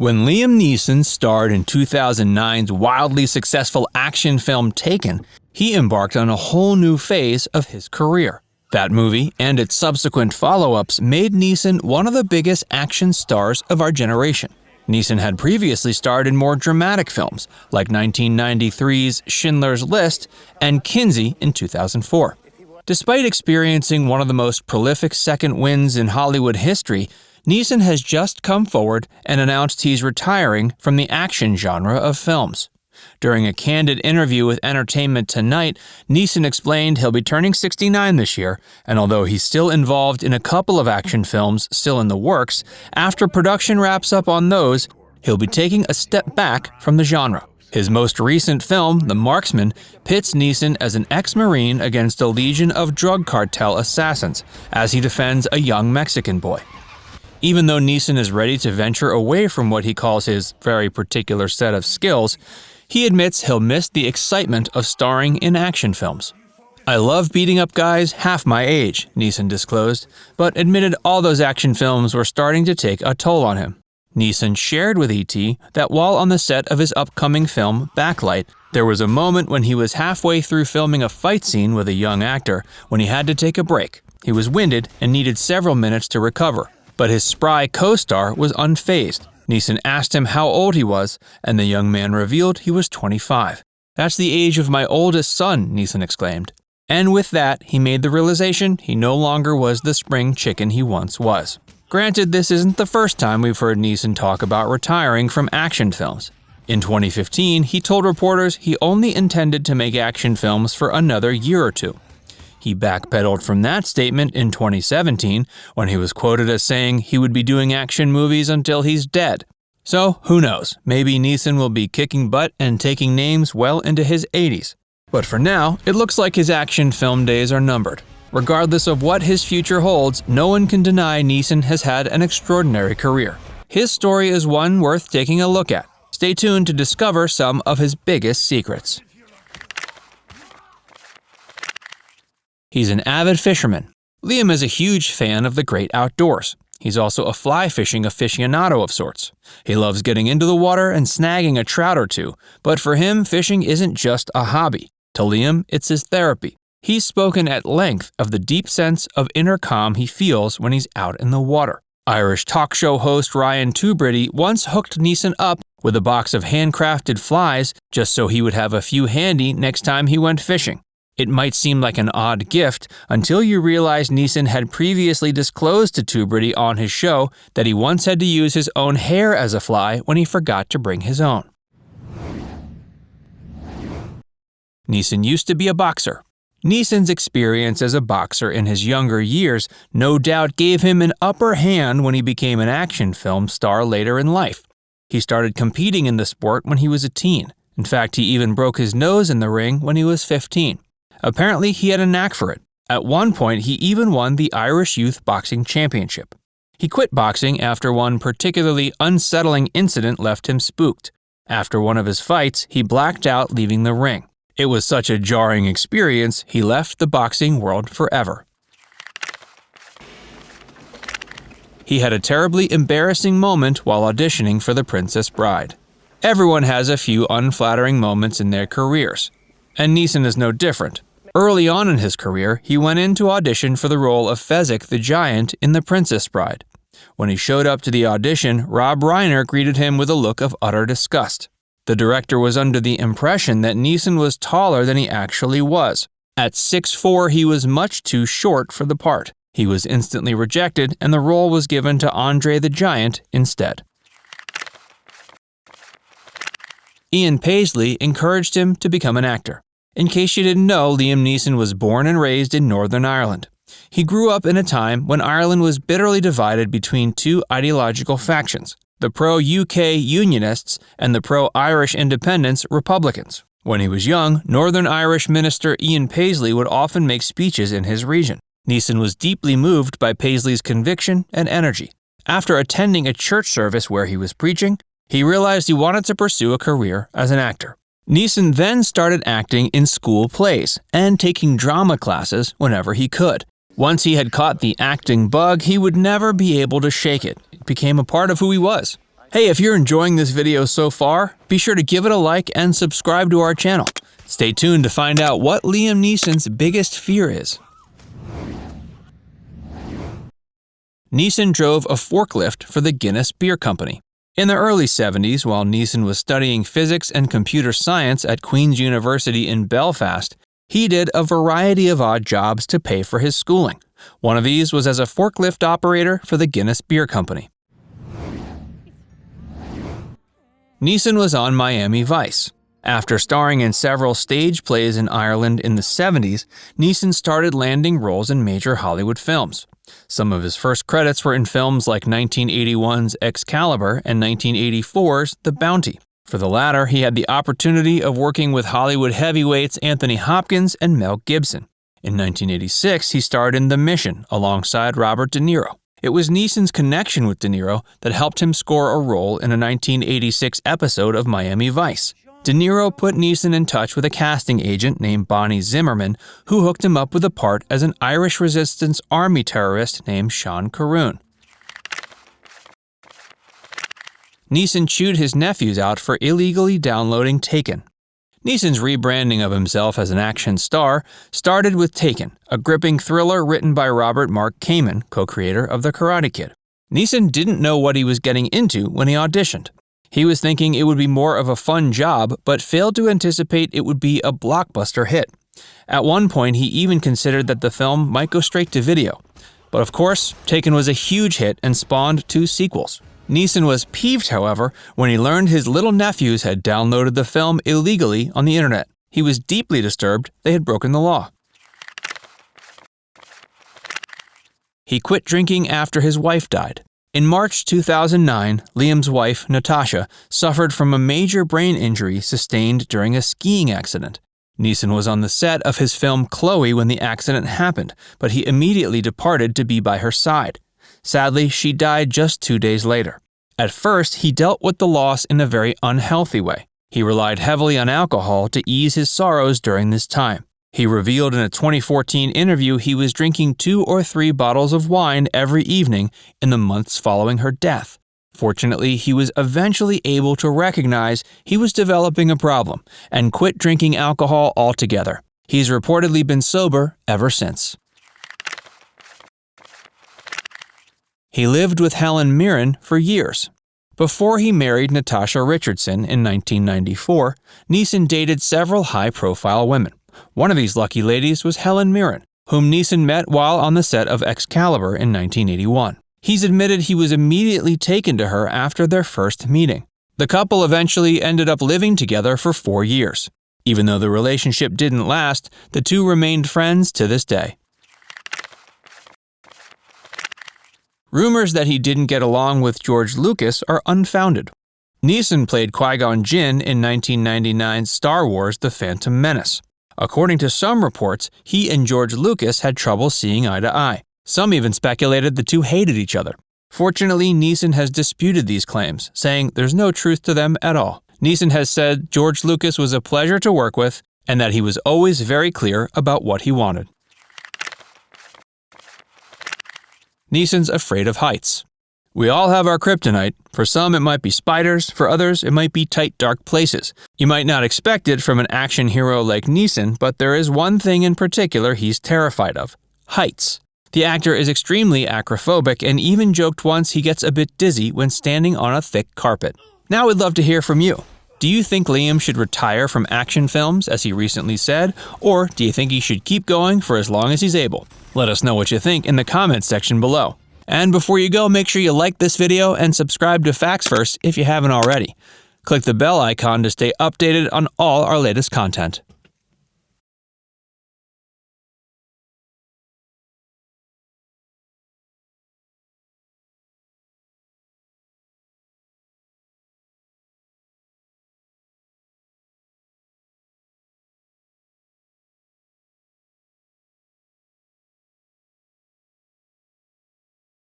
When Liam Neeson starred in 2009's wildly successful action film Taken, he embarked on a whole new phase of his career. That movie and its subsequent follow-ups made Neeson one of the biggest action stars of our generation. Neeson had previously starred in more dramatic films, like 1993's Schindler's List and Kinsey in 2004. Despite experiencing one of the most prolific second wins in Hollywood history, Neeson has just come forward and announced he's retiring from the action genre of films. During a candid interview with Entertainment Tonight, Neeson explained he'll be turning 69 this year, and although he's still involved in a couple of action films still in the works, after production wraps up on those, he'll be taking a step back from the genre. His most recent film, The Marksman, pits Neeson as an ex-Marine against a legion of drug cartel assassins as he defends a young Mexican boy. Even though Neeson is ready to venture away from what he calls his very particular set of skills, he admits he'll miss the excitement of starring in action films. "I love beating up guys half my age," Neeson disclosed, but admitted all those action films were starting to take a toll on him. Neeson shared with ET that while on the set of his upcoming film Backlight, there was a moment when he was halfway through filming a fight scene with a young actor when he had to take a break. He was winded and needed several minutes to recover, but his spry co-star was unfazed. Neeson asked him how old he was, and the young man revealed he was 25. "That's the age of my oldest son," Neeson exclaimed. And with that, he made the realization he no longer was the spring chicken he once was. Granted, this isn't the first time we've heard Neeson talk about retiring from action films. In 2015, he told reporters he only intended to make action films for another year or two. He backpedaled from that statement in 2017 when he was quoted as saying he would be doing action movies until he's dead. So, who knows, maybe Neeson will be kicking butt and taking names well into his 80s. But for now, it looks like his action film days are numbered. Regardless of what his future holds, no one can deny Neeson has had an extraordinary career. His story is one worth taking a look at. Stay tuned to discover some of his biggest secrets. He's an avid fisherman. Liam is a huge fan of the great outdoors. He's also a fly fishing aficionado of sorts. He loves getting into the water and snagging a trout or two, but for him, fishing isn't just a hobby. To Liam, it's his therapy. He's spoken at length of the deep sense of inner calm he feels when he's out in the water. Irish talk show host Ryan Tubridy once hooked Neeson up with a box of handcrafted flies just so he would have a few handy next time he went fishing. It might seem like an odd gift until you realize Neeson had previously disclosed to Tubridy on his show that he once had to use his own hair as a fly when he forgot to bring his own. Neeson used to be a boxer. Neeson's experience as a boxer in his younger years no doubt gave him an upper hand when he became an action film star later in life. He started competing in the sport when he was a teen. In fact, he even broke his nose in the ring when he was 15. Apparently, he had a knack for it. At one point, he even won the Irish Youth Boxing Championship. He quit boxing after one particularly unsettling incident left him spooked. After one of his fights, he blacked out leaving the ring. It was such a jarring experience, he left the boxing world forever. He had a terribly embarrassing moment while auditioning for The Princess Bride. Everyone has a few unflattering moments in their careers, and Neeson is no different. Early on in his career, he went in to audition for the role of Fezzik the Giant in The Princess Bride. When he showed up to the audition, Rob Reiner greeted him with a look of utter disgust. The director was under the impression that Neeson was taller than he actually was. At 6'4", he was much too short for the part. He was instantly rejected, and the role was given to Andre the Giant instead. Ian Paisley encouraged him to become an actor. In case you didn't know, Liam Neeson was born and raised in Northern Ireland. He grew up in a time when Ireland was bitterly divided between two ideological factions, the pro-UK Unionists and the pro-Irish Independence Republicans. When he was young, Northern Irish minister Ian Paisley would often make speeches in his region. Neeson was deeply moved by Paisley's conviction and energy. After attending a church service where he was preaching, he realized he wanted to pursue a career as an actor. Neeson then started acting in school plays and taking drama classes whenever he could. Once he had caught the acting bug, he would never be able to shake it. It became a part of who he was. Hey, if you're enjoying this video so far, be sure to give it a like and subscribe to our channel. Stay tuned to find out what Liam Neeson's biggest fear is. Neeson drove a forklift for the Guinness Beer Company. In the early 70s, while Neeson was studying physics and computer science at Queen's University in Belfast, he did a variety of odd jobs to pay for his schooling. One of these was as a forklift operator for the Guinness Beer Company. Neeson was on Miami Vice. After starring in several stage plays in Ireland in the 70s, Neeson started landing roles in major Hollywood films. Some of his first credits were in films like 1981's Excalibur and 1984's The Bounty. For the latter, he had the opportunity of working with Hollywood heavyweights Anthony Hopkins and Mel Gibson. In 1986, he starred in The Mission alongside Robert De Niro. It was Neeson's connection with De Niro that helped him score a role in a 1986 episode of Miami Vice. De Niro put Neeson in touch with a casting agent named Bonnie Zimmerman, who hooked him up with a part as an Irish Resistance Army terrorist named Sean Caroon. Neeson chewed his nephews out for illegally downloading Taken. Neeson's rebranding of himself as an action star started with Taken, a gripping thriller written by Robert Mark Kamen, co-creator of The Karate Kid. Neeson didn't know what he was getting into when he auditioned. He was thinking it would be more of a fun job, but failed to anticipate it would be a blockbuster hit. At one point, he even considered that the film might go straight to video. But of course, Taken was a huge hit and spawned 2 sequels. Neeson was peeved, however, when he learned his little nephews had downloaded the film illegally on the internet. He was deeply disturbed they had broken the law. He quit drinking after his wife died. In March 2009, Liam's wife, Natasha, suffered from a major brain injury sustained during a skiing accident. Neeson was on the set of his film Chloe when the accident happened, but he immediately departed to be by her side. Sadly, she died just 2 days later. At first, he dealt with the loss in a very unhealthy way. He relied heavily on alcohol to ease his sorrows during this time. He revealed in a 2014 interview he was drinking 2 or 3 bottles of wine every evening in the months following her death. Fortunately, he was eventually able to recognize he was developing a problem and quit drinking alcohol altogether. He's reportedly been sober ever since. He lived with Helen Mirren for years. Before he married Natasha Richardson in 1994, Neeson dated several high-profile women. One of these lucky ladies was Helen Mirren, whom Neeson met while on the set of Excalibur in 1981. He's admitted he was immediately taken to her after their first meeting. The couple eventually ended up living together for 4 years. Even though the relationship didn't last, the two remained friends to this day. Rumors that he didn't get along with George Lucas are unfounded. Neeson played Qui-Gon Jinn in 1999's Star Wars: The Phantom Menace. According to some reports, he and George Lucas had trouble seeing eye to eye. Some even speculated the two hated each other. Fortunately, Neeson has disputed these claims, saying there's no truth to them at all. Neeson has said George Lucas was a pleasure to work with and that he was always very clear about what he wanted. Neeson's afraid of heights. We all have our kryptonite. For some, it might be spiders. For others, it might be tight, dark places. You might not expect it from an action hero like Neeson, but there is one thing in particular he's terrified of: heights. The actor is extremely acrophobic and even joked once he gets a bit dizzy when standing on a thick carpet. Now we'd love to hear from you. Do you think Liam should retire from action films, as he recently said, or do you think he should keep going for as long as he's able? Let us know what you think in the comments section below. And before you go, make sure you like this video and subscribe to Facts First if you haven't already. Click the bell icon to stay updated on all our latest content.